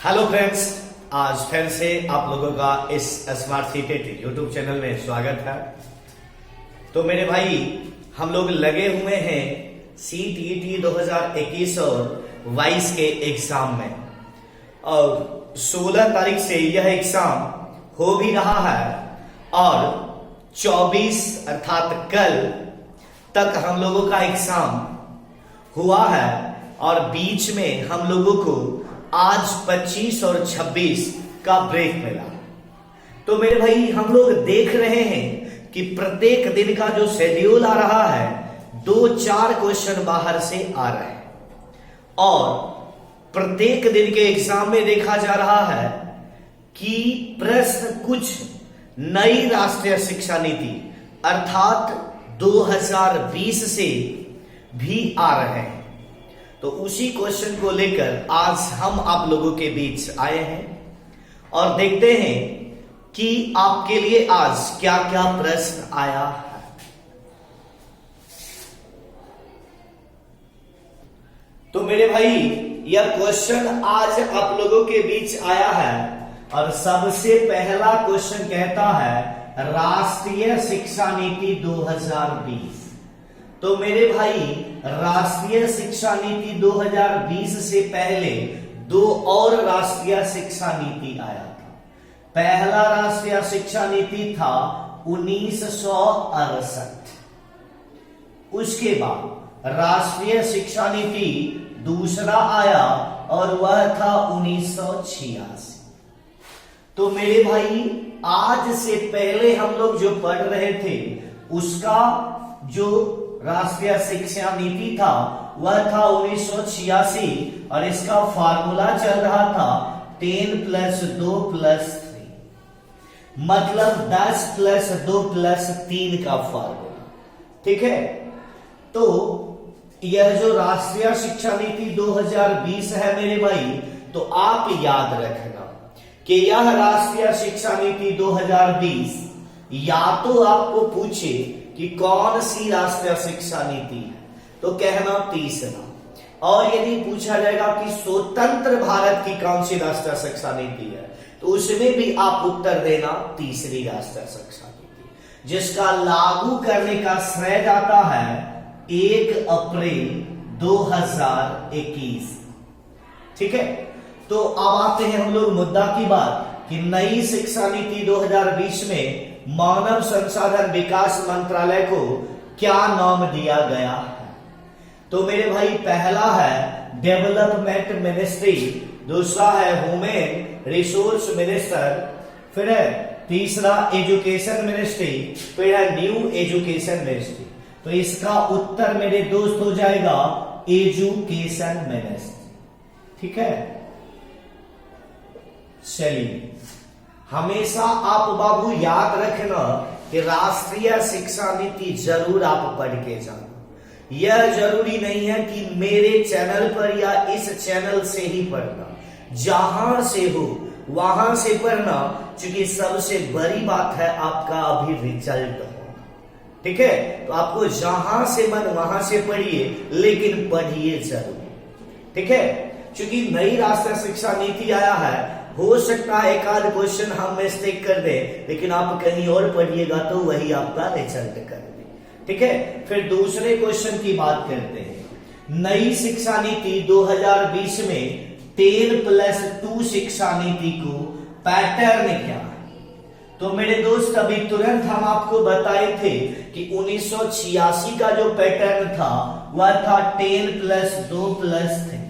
Hello friends, आज फिर से आप लोगों का इस स्मार्ट सिटी यूट्यूब चैनल में स्वागत है। तो मेरे भाई, हम लोग लगे हुए हैं CTET 2021 और 22 के एग्जाम में, और 16 तारीख से यह एग्जाम हो भी रहा है और 24 अर्थात कल तक हम लोगों का एग्जाम हुआ है, और बीच में हम लोगों को आज 25 और 26 का ब्रेक मिला। तो मेरे भाई, हम लोग देख रहे हैं कि प्रत्येक दिन का जो शेड्यूल आ रहा है, 2-4 क्वेश्चन बाहर से आ रहे हैं, और प्रत्येक दिन के एग्जाम में देखा जा रहा है कि प्रश्न कुछ नई राष्ट्रीय शिक्षा नीति अर्थात 2020 से भी आ रहे हैं। तो उसी क्वेश्चन को लेकर आज हम आप लोगों के बीच आए हैं और देखते हैं कि आपके लिए आज क्या क्या प्रश्न आया है। तो मेरे भाई, यह क्वेश्चन आज आप लोगों के बीच आया है, और सबसे पहला क्वेश्चन कहता है राष्ट्रीय शिक्षा नीति 2020। तो मेरे भाई, राष्ट्रीय शिक्षा नीति 2020 से पहले 2 और राष्ट्रीय शिक्षा नीति आया था। पहला राष्ट्रीय शिक्षा नीति था 1968। उसके बाद राष्ट्रीय शिक्षा नीति दूसरा आया और वह था 1986। तो मेरे भाई, आज से पहले हम लोग जो पढ़ रहे थे उसका जो राष्ट्रीय शिक्षा नीति था वह था 1986, और इसका फार्मूला चल रहा था 10 + 2 + 3, मतलब 10 + 2 + 3 का फार्मूला। ठीक है, तो यह जो राष्ट्रीय शिक्षा नीति 2020 है मेरे भाई, तो आप याद रखना कि यह राष्ट्रीय शिक्षा नीति 2020 या तो आपको पूछे कि कौन सी राष्ट्रीय शिक्षा नीति है, तो कहना तीसरा, और यदि पूछा जाएगा कि स्वतंत्र भारत की कौन सी राष्ट्रीय शिक्षा नीति है, तो उसमें भी आप उत्तर देना तीसरी राष्ट्रीय शिक्षा नीति, जिसका लागू करने का श्रेय जाता है 1 अप्रैल 2021। ठीक है, तो अब आते हैं हम लोग मुद्दा की बात कि नई शिक्षा नीति 2020 में मानव संसाधन विकास मंत्रालय को क्या नाम दिया गया है। तो मेरे भाई, पहला है डेवलपमेंट मिनिस्ट्री, दूसरा है ह्यूमन रिसोर्स मिनिस्टर, फिर है तीसरा एजुकेशन मिनिस्ट्री, फिर है न्यू एजुकेशन मिनिस्ट्री। तो इसका उत्तर मेरे दोस्त हो जाएगा एजुकेशन मिनिस्ट्री। ठीक है, चलिए, हमेशा आप बाबू याद रखना कि राष्ट्रीय शिक्षा नीति जरूर आप पढ़ के जाना। यह जरूरी नहीं है कि मेरे चैनल पर या इस चैनल से ही पढ़ना, जहां से हो वहां से पढ़ना, क्योंकि सबसे बड़ी बात है आपका अभी रिजल्ट होना। ठीक है, तो आपको जहां से मन वहां से पढ़िए, लेकिन पढ़िए जरूर। ठीक है, क्योंकि नई राष्ट्रीय शिक्षा नीति आया है, हो सकता है एक आध क्वेश्चन हम मिस्टेक कर दे, लेकिन आप कहीं और पढ़िएगा तो वही आपका रिजल्ट कर दे। ठीक है, फिर दूसरे क्वेश्चन की बात करते हैं। नई शिक्षा नीति 2020 में 10 + 2 शिक्षा नीति को पैटर्न क्या है। तो मेरे दोस्त, अभी तुरंत हम आपको बताए थे कि 1986 का जो पैटर्न था वह था 10 + 2 + 3,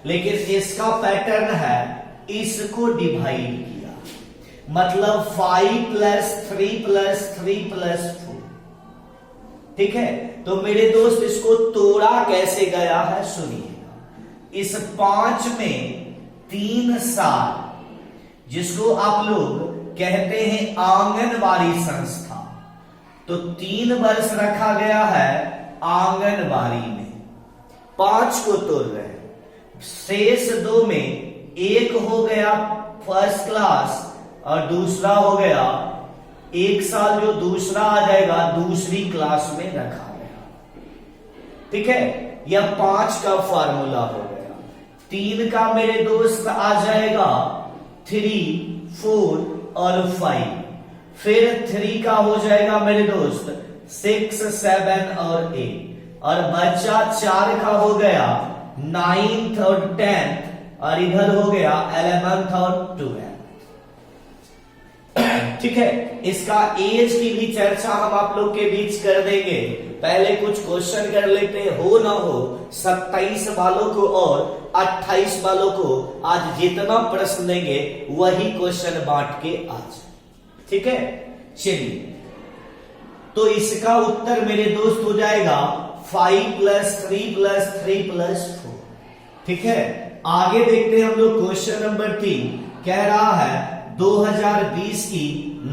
लेकिन इसका पैटर्न है इसको डिवाइड किया, मतलब 5 + 3 + 3 + 4। ठीक है, तो मेरे दोस्त, इसको तोड़ा कैसे गया है सुनिएगा। इस 5 में 3 साल, जिसको आप लोग कहते हैं आंगनबाड़ी संस्था, तो 3 वर्ष रखा गया है आंगनबाड़ी में, 5 को तोड़ रहे हैं। शेष 2 में एक हो गया फर्स्ट क्लास और दूसरा हो गया 1 साल, जो दूसरा आ जाएगा दूसरी क्लास में रखा गया। ठीक है, यह 5 का फार्मूला हो गया। 3 का मेरे दोस्त आ जाएगा 3, 4 और 5। फिर 3 का हो जाएगा मेरे दोस्त 6, 7 और 8 और बच्चा 4 का हो गया 9th और 10th और इधर हो गया 11th और 12th। ठीक है, इसका एज की भी चर्चा हम आप लोग के बीच कर देंगे। पहले कुछ क्वेश्चन कर लेते हैं, हो ना हो 27 वालों को और 28 वालों को आज जितना प्रश्न देंगे वही क्वेश्चन बांट के आज। ठीक है, चलिए, तो इसका उत्तर मेरे दोस्त हो जाएगा 5 + 3 + 3 + 4। ठीक है, आगे देखते हैं हम लोग क्वेश्चन नंबर 3 कह रहा है 2020 की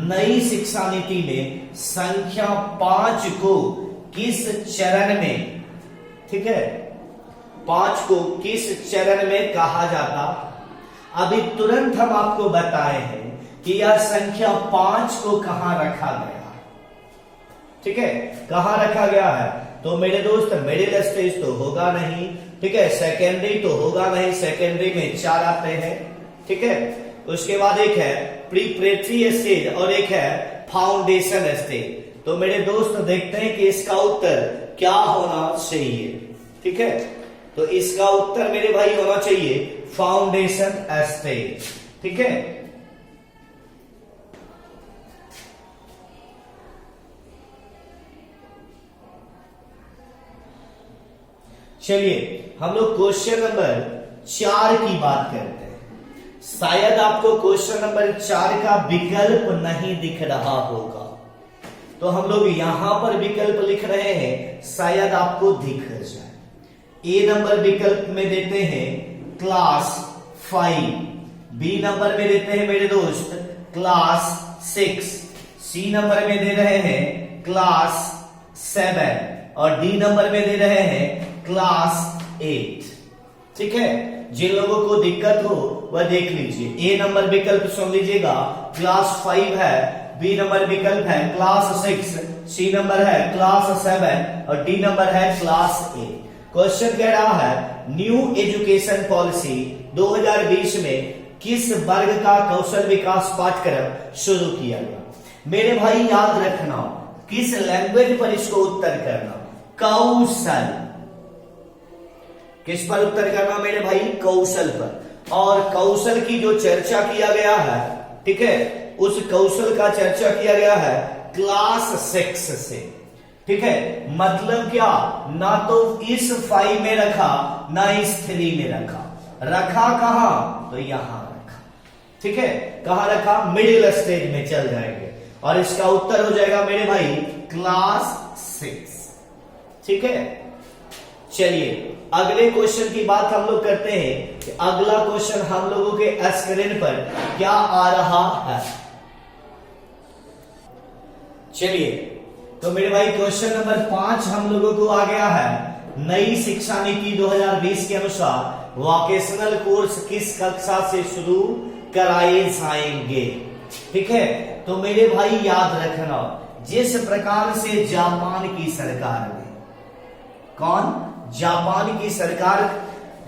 नई शिक्षा नीति में संख्या 5 को किस चरण में, ठीक है, 5 को किस चरण में कहा जाता। अभी तुरंत हम आपको बताए हैं कि यह संख्या 5 को कहां रखा गया। ठीक है, कहां रखा गया है, तो मेरे दोस्त मिडिल स्टेज तो होगा नहीं। ठीक है, सेकेंडरी तो होगा नहीं, सेकेंडरी में 4 आते हैं। ठीक है, उसके बाद एक है प्रीपरेटरी स्टेज और एक है फाउंडेशन स्टेज। तो मेरे दोस्त देखते हैं कि इसका उत्तर क्या होना चाहिए। ठीक है, तो इसका उत्तर मेरे भाई होना चाहिए फाउंडेशन स्टेज। ठीक है, चलिए हम लोग क्वेश्चन नंबर 4 की बात करते हैं। शायद आपको क्वेश्चन नंबर 4 का विकल्प नहीं दिख रहा होगा, तो हम लोग यहां पर विकल्प लिख रहे हैं, शायद आपको दिख जाए। ए नंबर विकल्प में देते हैं क्लास 5, बी नंबर में देते हैं मेरे दोस्त क्लास 6, सी नंबर में दे रहे हैं क्लास 7 और डी नंबर में दे रहे हैं क्लास 8। ठीक है, जिन लोगों को दिक्कत हो वह देख लीजिए। ए नंबर विकल्प सुन लीजिएगा क्लास 5 है, बी नंबर विकल्प है क्लास 6, सी नंबर है क्लास 7 और डी नंबर है क्लास 8। क्वेश्चन कह रहा है न्यू एजुकेशन पॉलिसी 2020 में किस वर्ग का कौशल विकास पाठ्यक्रम शुरू किया गया। मेरे भाई याद रखना, किस लैंग्वेज पर इसको उत्तर करना, कौशल। किस पर उत्तर करना मेरे भाई, कौशल पर। और कौशल की जो चर्चा किया गया है, ठीक है, उस कौशल का चर्चा किया गया है क्लास 6 से। ठीक है, मतलब क्या, ना तो इस 5 में रखा ना इस 3 में रखा, रखा कहां, तो यहां रखा। ठीक है, कहां रखा, मिडिल स्टेज में चल जाएंगे और इसका उत्तर हो जाएगा मेरे भाई क्लास 6। ठीक है, चलिए अगले क्वेश्चन की बात हम लोग करते हैं कि अगला क्वेश्चन हम लोगों के स्क्रीन पर क्या आ रहा है। चलिए, तो मेरे भाई क्वेश्चन नंबर 5 हम लोगों को आ गया है। नई शिक्षा नीति 2020 के अनुसार वोकेशनल कोर्स किस कक्षा से शुरू कराए जाएंगे। ठीक है, तो मेरे भाई याद रखना, जिस प्रकार से जापान की सरकार ने, कौन, जापान की सरकार,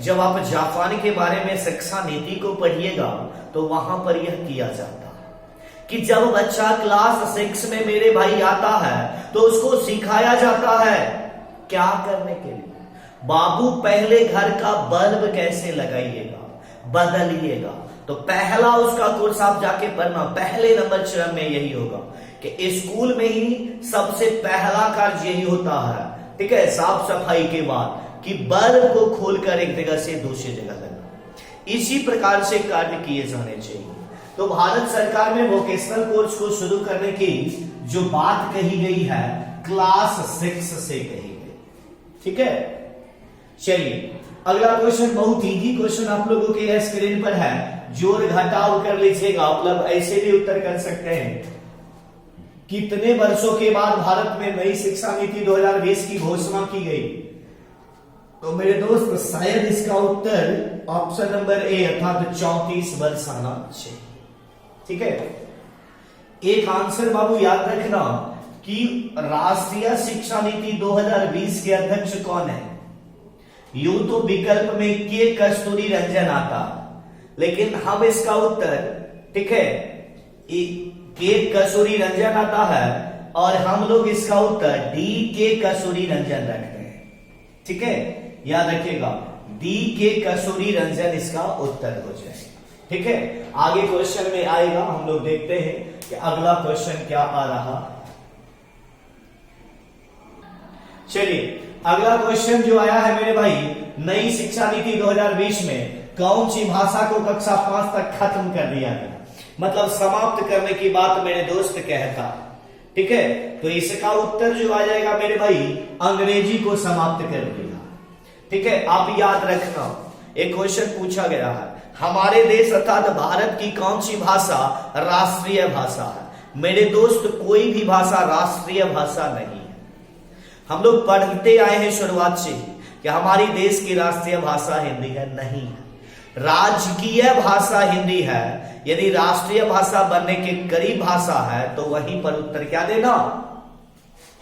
जब आप जापान के बारे में शिक्षा नीति को पढ़िएगा तो वहां पर यह किया जाता है कि जब बच्चा क्लास 6 में मेरे भाई आता है तो उसको सिखाया जाता है क्या करने के लिए, बाबू पहले घर का बल्ब कैसे लगाइएगा, बदलिएगा। तो पहला उसका कोर्स आप जाके पढ़ना, पहले नंबर चरण में यही होगा कि स्कूल में ही सबसे पहला कार्य यही होता है। ठीक है, साफ सफाई के बाद कि बल्ब को खोलकर एक जगह से दूसरी जगह लगना, इसी प्रकार से कार्य किए जाने चाहिए। तो भारत सरकार में वोकेशनल कोर्स को शुरू करने की जो बात कही गई है क्लास 6 से कही गई। ठीक है, चलिए अगला क्वेश्चन बहुत इजी क्वेश्चन आप लोगों के स्क्रीन पर है, जोड़ घटाव कर लीजिएगा, मतलब ऐसे भी उत्तर कर सकते हैं। कितने वर्षों के बाद भारत में नई शिक्षा नीति 2020 की घोषणा की गई, तो मेरे दोस्त शायद इसका उत्तर ऑप्शन नंबर ए अर्थात 34 वर्ष आना चाहिए। ठीक है, एक आंसर बाबू याद रखना कि राष्ट्रीय शिक्षा नीति 2020 के अध्यक्ष कौन है। यूं तो विकल्प में के कस्तूरी रंजन आता, लेकिन हम इसका उत्तर, ठीक है, के कस्तूरी रंजन आता है और हम लोग इसका उत्तर डी के कस्तूरी रंजन रखते हैं। ठीक है, याद रखिएगा, डी के कस्तूरी रंजन इसका उत्तर हो जाए। ठीक है, आगे क्वेश्चन में आएगा, हम लोग देखते हैं कि अगला क्वेश्चन क्या आ रहा। चलिए, अगला क्वेश्चन जो आया है मेरे भाई, नई शिक्षा नीति 2020 में कौन सी भाषा को कक्षा 5 तक खत्म कर दिया गया, मतलब समाप्त करने की बात मेरे दोस्त कहता। ठीक है, तो इसका उत्तर जो आ जाएगा मेरे भाई, अंग्रेजी को समाप्त कर दिया। ठीक है, आप याद रखना, एक क्वेश्चन पूछा गया है, हमारे देश अर्थात भारत की कौन सी भाषा राष्ट्रीय भाषा है। मेरे दोस्त, कोई भी भाषा राष्ट्रीय भाषा नहीं है। हम लोग पढ़ते आए हैं शुरुआत से कि हमारी देश की राष्ट्रीय भाषा हिंदी है, नहीं है। राजकीय भाषा हिंदी है। यदि राष्ट्रीय भाषा बनने के करीब भाषा है तो वहीं पर उत्तर क्या देना,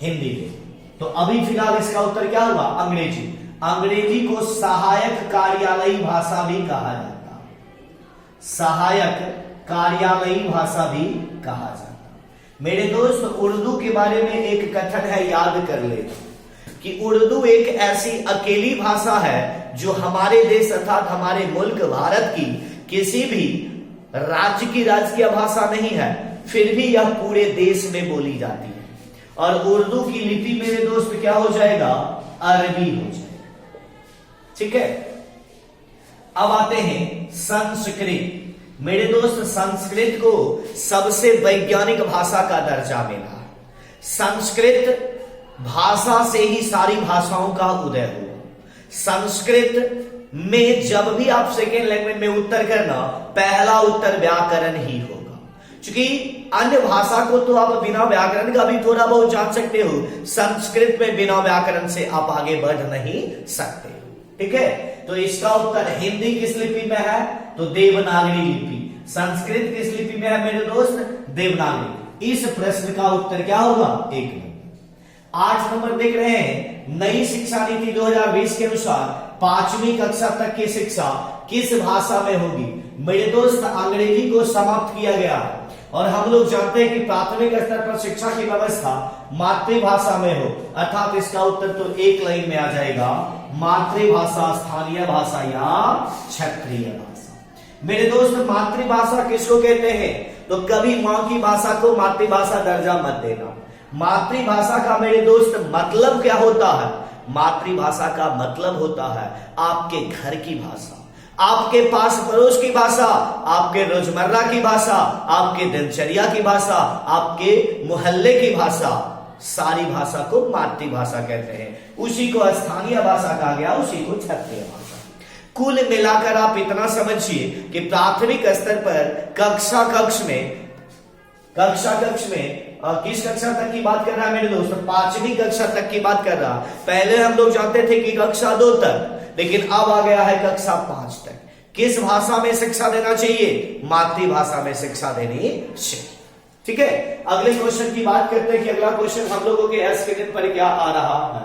हिंदी दे। तो अभी फिलहाल इसका उत्तर क्या होगा, अंग्रेजी। अंग्रेजी को सहायक कार्यालयी भाषा भी कहा जाता, सहायक कार्यालयी भाषा भी कहा जाता। मेरे दोस्त, उर्दू के बारे में एक कथन है, याद कर ले कि उर्दू एक ऐसी अकेली भाषा है जो हमारे देश अर्थात हमारे मुल्क भारत की किसी भी राज्य की राजकीय भाषा नहीं है, फिर भी यह पूरे देश में बोली जाती है। और उर्दू की लिपि मेरे दोस्त क्या हो जाएगा, अरबी हो जाएगा। ठीक है, अब आते हैं संस्कृत। मेरे दोस्त, संस्कृत को सबसे वैज्ञानिक भाषा का दर्जा मिला। संस्कृत भाषा से ही सारी भाषाओं का उदय हुआ। संस्कृत में जब भी आप सेकेंड लैंग्वेज में उत्तर करना, पहला उत्तर व्याकरण ही होगा। क्योंकि अन्य भाषा को तो आप बिना व्याकरण का भी थोड़ा बहुत जान सकते हो, संस्कृत में बिना व्याकरण से आप आगे बढ़ नहीं सकते। ठीक है, तो इसका उत्तर हिंदी किस लिपि में है, तो देवनागरी लिपि। संस्कृत किस लिपि में है मेरे दोस्त, देवनागरी। इस प्रश्न का उत्तर क्या होगा, 1 नंबर। 8 नंबर देख रहे हैं, नई शिक्षा नीति 2020 के अनुसार 5वीं कक्षा तक की शिक्षा किस भाषा में होगी। मेरे दोस्त, अंग्रेजी को समाप्त किया गया है और हम लोग जानते हैं कि प्राथमिक स्तर पर शिक्षा की व्यवस्था मातृभाषा में हो, अर्थात इसका उत्तर तो एक लाइन में आ जाएगा, मातृभाषा, स्थानीय भाषा या क्षेत्रीय भाषा। मेरे दोस्त, मातृभाषा किसको कहते हैं, तो कभी मां की भाषा को मातृभाषा दर्जा मत देना। मातृभाषा का मेरे दोस्त मतलब क्या होता है, मातृभाषा का मतलब होता है आपके घर की भाषा, आपके पास पड़ोस की भाषा, आपके रोजमर्रा की भाषा, आपके दिनचर्या की भाषा, आपके मोहल्ले की भाषा, सारी भाषा को मातृभाषा कहते हैं। उसी को स्थानीय भाषा कहा गया, उसी को क्षेत्रीय भाषा। कुल मिलाकर आप इतना समझिए कि प्राथमिक स्तर पर कक्षा कक्ष में किस कक्षा तक की बात कर रहा है मेरे दोस्त, 5वीं कक्षा तक की बात कर रहा। पहले हम लोग जानते थे कि कक्षा 2 तक, लेकिन अब आ गया है कक्षा 5 तक। किस भाषा में शिक्षा देना चाहिए, मातृभाषा में शिक्षा देनी चाहिए। ठीक है, अगले क्वेश्चन की बात करते हैं कि अगला क्वेश्चन हम लोगों के स्क्रीन पर क्या आ रहा है।